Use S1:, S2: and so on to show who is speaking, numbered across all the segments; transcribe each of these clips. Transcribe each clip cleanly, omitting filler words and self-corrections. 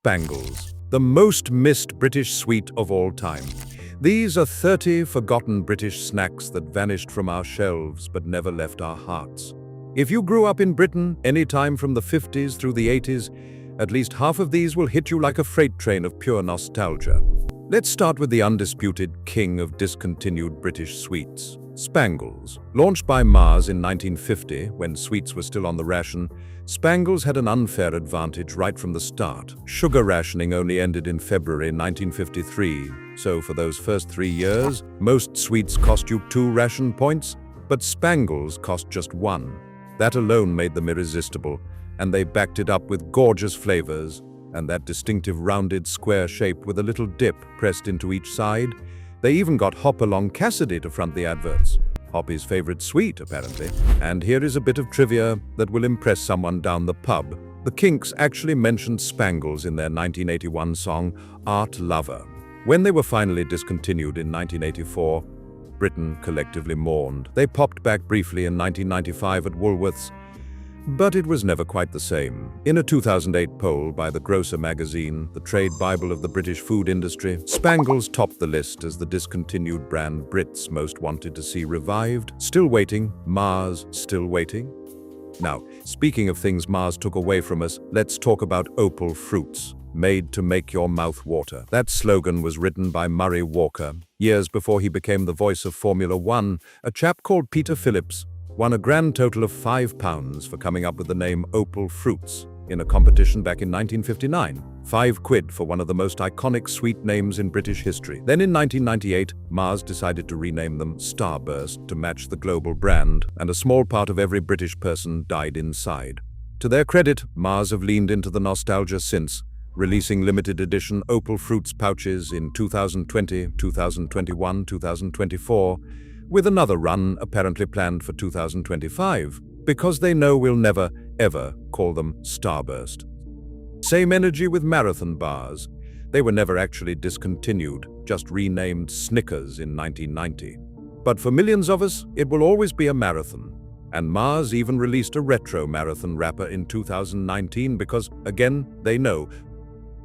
S1: Spangles, the most missed British sweet of all time. These are 30 forgotten British snacks that vanished from our shelves but never left our hearts. If you grew up in Britain any time from the 50s through the 80s, at least half of these will hit you like a freight train of pure nostalgia. Let's start with the undisputed king of discontinued British sweets, Spangles. Launched by Mars in 1950, when sweets were still on the ration, Spangles had an unfair advantage right from the start. Sugar rationing only ended in February 1953, so for those first 3 years, most sweets cost you 2 ration points, but Spangles cost just 1. That alone made them irresistible, and they backed it up with gorgeous flavors, and that distinctive rounded square shape with a little dip pressed into each side. They even got Hopalong Cassidy to front the adverts. Hoppy's favorite sweet, apparently. And here is a bit of trivia that will impress someone down the pub. The Kinks actually mentioned Spangles in their 1981 song, Art Lover. When they were finally discontinued in 1984, Britain collectively mourned. They popped back briefly in 1995 at Woolworths, but it was never quite the same. In a 2008 poll by the Grocer magazine, the trade bible of the British food industry, Spangles topped the list as the discontinued brand Brits most wanted to see revived. Still waiting, Mars, still waiting. Now, speaking of things Mars took away from us, let's talk about Opal Fruits, made to make your mouth water. That slogan was written by Murray Walker. Years before he became the voice of Formula One, a chap called Peter Phillips won a grand total of £5 for coming up with the name Opal Fruits in a competition back in 1959. £5 for one of the most iconic sweet names in British history. Then in 1998, Mars decided to rename them Starburst to match the global brand, and a small part of every British person died inside. To their credit, Mars have leaned into the nostalgia since, releasing limited edition Opal Fruits pouches in 2020, 2021, 2024, with another run apparently planned for 2025, because they know we'll never, ever call them Starburst. Same energy with marathon bars. They were never actually discontinued, just renamed Snickers in 1990. But for millions of us, it will always be a marathon. And Mars even released a retro marathon wrapper in 2019 because, again, they know.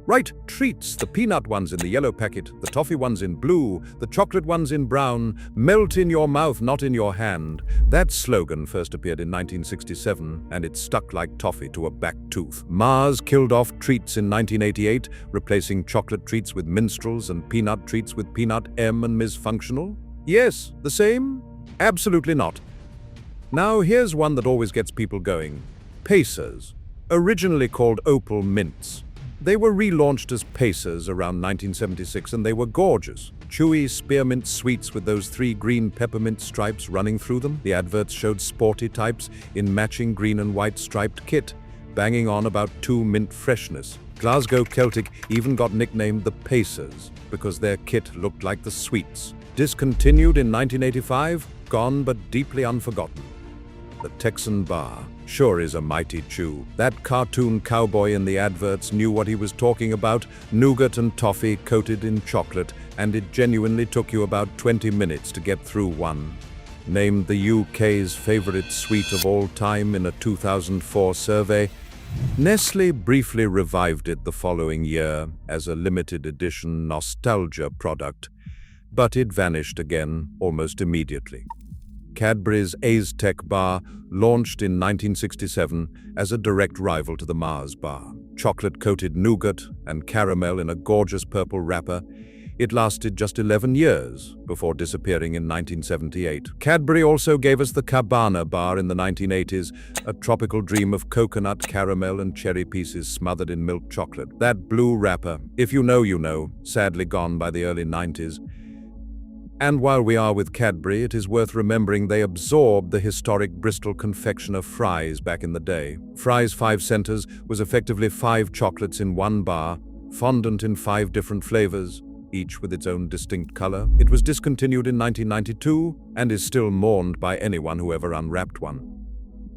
S1: Right, treats, the peanut ones in the yellow packet, the toffee ones in blue, the chocolate ones in brown, melt in your mouth, not in your hand. That slogan first appeared in 1967, and it stuck like toffee to a back tooth. Mars killed off treats in 1988, replacing chocolate treats with minstrels and peanut treats with peanut M and Ms. Functional. Yes, the same? Absolutely not. Now here's one that always gets people going. Pacers, originally called Opal Mints. They were relaunched as Pacers around 1976, and they were gorgeous. Chewy spearmint sweets with those 3 green peppermint stripes running through them. The adverts showed sporty types in matching green and white striped kit, banging on about 2 mint freshness. Glasgow Celtic even got nicknamed the Pacers because their kit looked like the sweets. Discontinued in 1985, gone but deeply unforgotten. The Texan Bar sure is a mighty chew. That cartoon cowboy in the adverts knew what he was talking about, nougat and toffee coated in chocolate, and it genuinely took you about 20 minutes to get through one. Named the UK's favourite sweet of all time in a 2004 survey, Nestle briefly revived it the following year as a limited edition nostalgia product, but it vanished again almost immediately. Cadbury's Aztec bar launched in 1967 as a direct rival to the Mars bar. Chocolate-coated nougat and caramel in a gorgeous purple wrapper, it lasted just 11 years before disappearing in 1978. Cadbury also gave us the Cabana bar in the 1980s, a tropical dream of coconut, caramel, and cherry pieces smothered in milk chocolate. That blue wrapper, if you know, you know, sadly gone by the early 90s. And while we are with Cadbury, it is worth remembering they absorbed the historic Bristol confectioner Fry's back in the day. Fry's 5 centers was effectively 5 chocolates in one bar, fondant in 5 different flavors, each with its own distinct color. It was discontinued in 1992 and is still mourned by anyone who ever unwrapped one.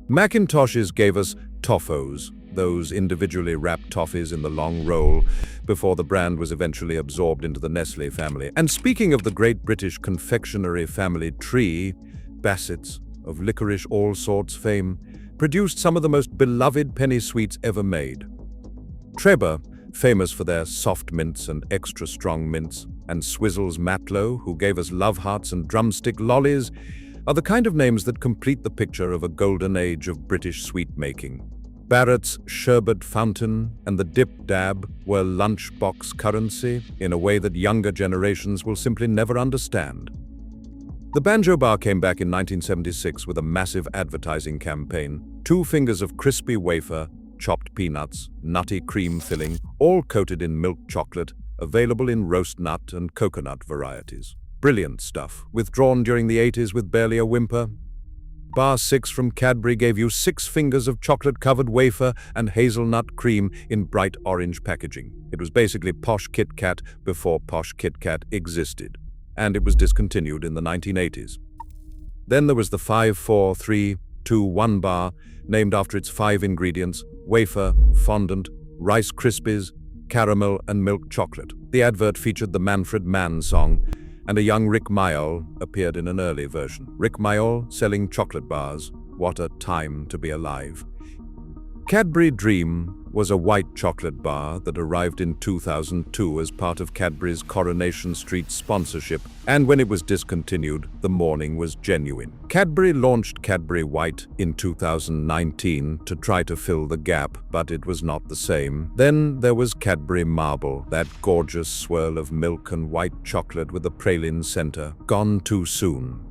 S1: Macintoshes gave us Toffos, those individually wrapped toffees in the long roll, before the brand was eventually absorbed into the Nestle family. And speaking of the great British confectionery family tree, Biscuits, of licorice all sorts fame, produced some of the most beloved penny sweets ever made. Trebor, famous for their soft mints and extra strong mints, and Swizzle's Matlow, who gave us love hearts and drumstick lollies, are the kind of names that complete the picture of a golden age of British sweet-making. Barrett's Sherbet Fountain and the Dip Dab were lunchbox currency in a way that younger generations will simply never understand. The Banjo Bar came back in 1976 with a massive advertising campaign. 2 fingers of crispy wafer, chopped peanuts, nutty cream filling, all coated in milk chocolate, available in roast nut and coconut varieties. Brilliant stuff, withdrawn during the 80s with barely a whimper. Bar 6 from Cadbury gave you 6 fingers of chocolate-covered wafer and hazelnut cream in bright orange packaging. It was basically Posh Kit Kat before Posh Kit Kat existed, and it was discontinued in the 1980s. Then there was the 5-4-3-2-1 bar, named after its 5 ingredients: wafer, fondant, Rice Krispies, caramel, and milk chocolate. The advert featured the Manfred Mann song, and a young Rick Mayall appeared in an early version. Rick Mayall selling chocolate bars. What a time to be alive. Cadbury Dream was a white chocolate bar that arrived in 2002 as part of Cadbury's Coronation Street sponsorship, and when it was discontinued, the morning was genuine. Cadbury launched Cadbury White in 2019 to try to fill the gap, but it was not the same. Then there was Cadbury Marble, that gorgeous swirl of milk and white chocolate with a praline center, gone too soon.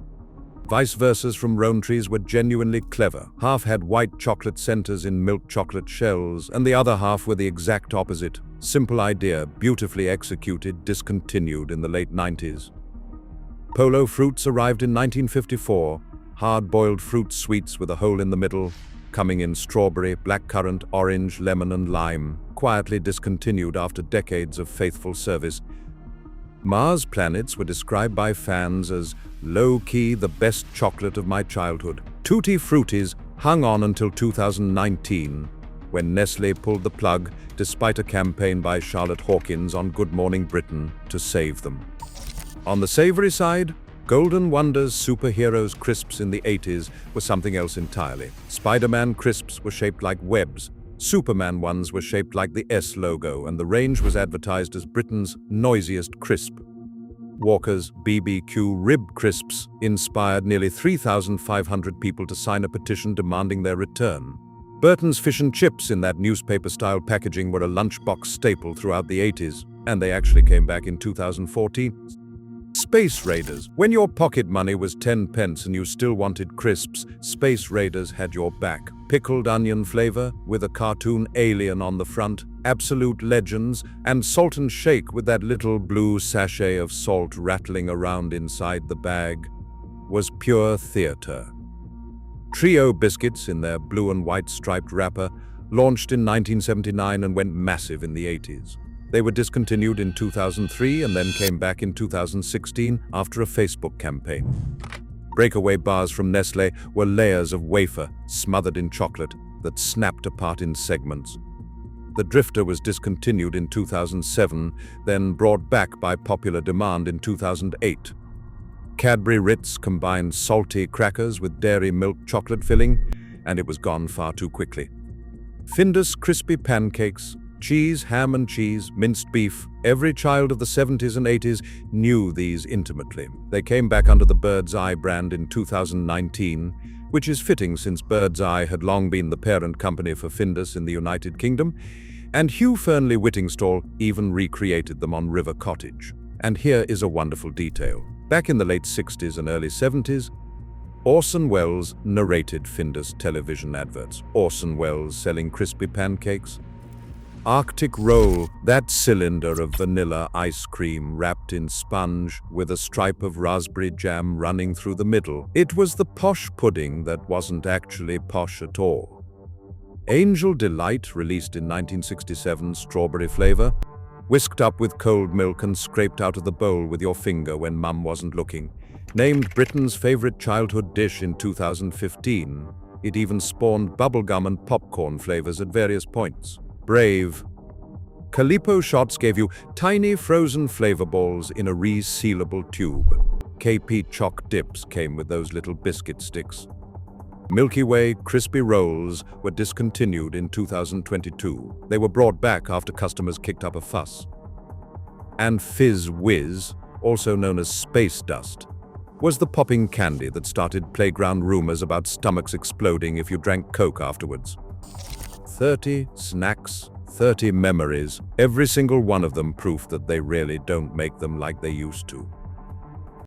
S1: Vice versa's from Rowntree's were genuinely clever. Half had white chocolate centers in milk chocolate shells, and the other half were the exact opposite. Simple idea, beautifully executed, discontinued in the late 90s. Opal Fruits arrived in 1954, hard-boiled fruit sweets with a hole in the middle, coming in strawberry, blackcurrant, orange, lemon, and lime, quietly discontinued after decades of faithful service. Mars planets were described by fans as low-key the best chocolate of my childhood. Tutti Fruttis hung on until 2019, when Nestlé pulled the plug despite a campaign by Charlotte Hawkins on Good Morning Britain to save them. On the savory side, Golden Wonder's Superheroes crisps in the 80s were something else entirely. Spider-Man crisps were shaped like webs. Superman ones were shaped like the S logo, and the range was advertised as Britain's noisiest crisp. Walker's BBQ Rib Crisps inspired nearly 3,500 people to sign a petition demanding their return. Burton's Fish and Chips in that newspaper-style packaging were a lunchbox staple throughout the 80s, and they actually came back in 2014. Space Raiders. When your pocket money was 10 pence and you still wanted crisps, Space Raiders had your back. Pickled onion flavor with a cartoon alien on the front, absolute legends, and Salt and Shake with that little blue sachet of salt rattling around inside the bag was pure theater. Trio Biscuits in their blue and white striped wrapper launched in 1979 and went massive in the 80s. They were discontinued in 2003 and then came back in 2016 after a Facebook campaign. Breakaway bars from Nestlé were layers of wafer smothered in chocolate that snapped apart in segments. The Drifter was discontinued in 2007, then brought back by popular demand in 2008. Cadbury Ritz combined salty crackers with dairy milk chocolate filling, and it was gone far too quickly. Findus crispy pancakes, cheese, ham and cheese, minced beef. Every child of the 70s and 80s knew these intimately. They came back under the Bird's Eye brand in 2019, which is fitting since Bird's Eye had long been the parent company for Findus in the United Kingdom, and Hugh Fernley Whittingstall even recreated them on River Cottage. And here is a wonderful detail. Back in the late 60s and early 70s, Orson Welles narrated Findus television adverts. Orson Welles selling crispy pancakes. Arctic Roll, that cylinder of vanilla ice cream wrapped in sponge with a stripe of raspberry jam running through the middle. It was the posh pudding that wasn't actually posh at all. Angel Delight, released in 1967, strawberry flavor, whisked up with cold milk and scraped out of the bowl with your finger when mum wasn't looking. Named Britain's favorite childhood dish in 2015, it even spawned bubblegum and popcorn flavors at various points. Brave. Calippo Shots gave you tiny frozen flavor balls in a resealable tube. KP Choc Dips came with those little biscuit sticks. Milky Way crispy rolls were discontinued in 2022. They were brought back after customers kicked up a fuss. And Fizz Whiz, also known as space dust, was the popping candy that started playground rumors about stomachs exploding if you drank Coke afterwards. 30 snacks, 30 memories, every single one of them proof that they really don't make them like they used to.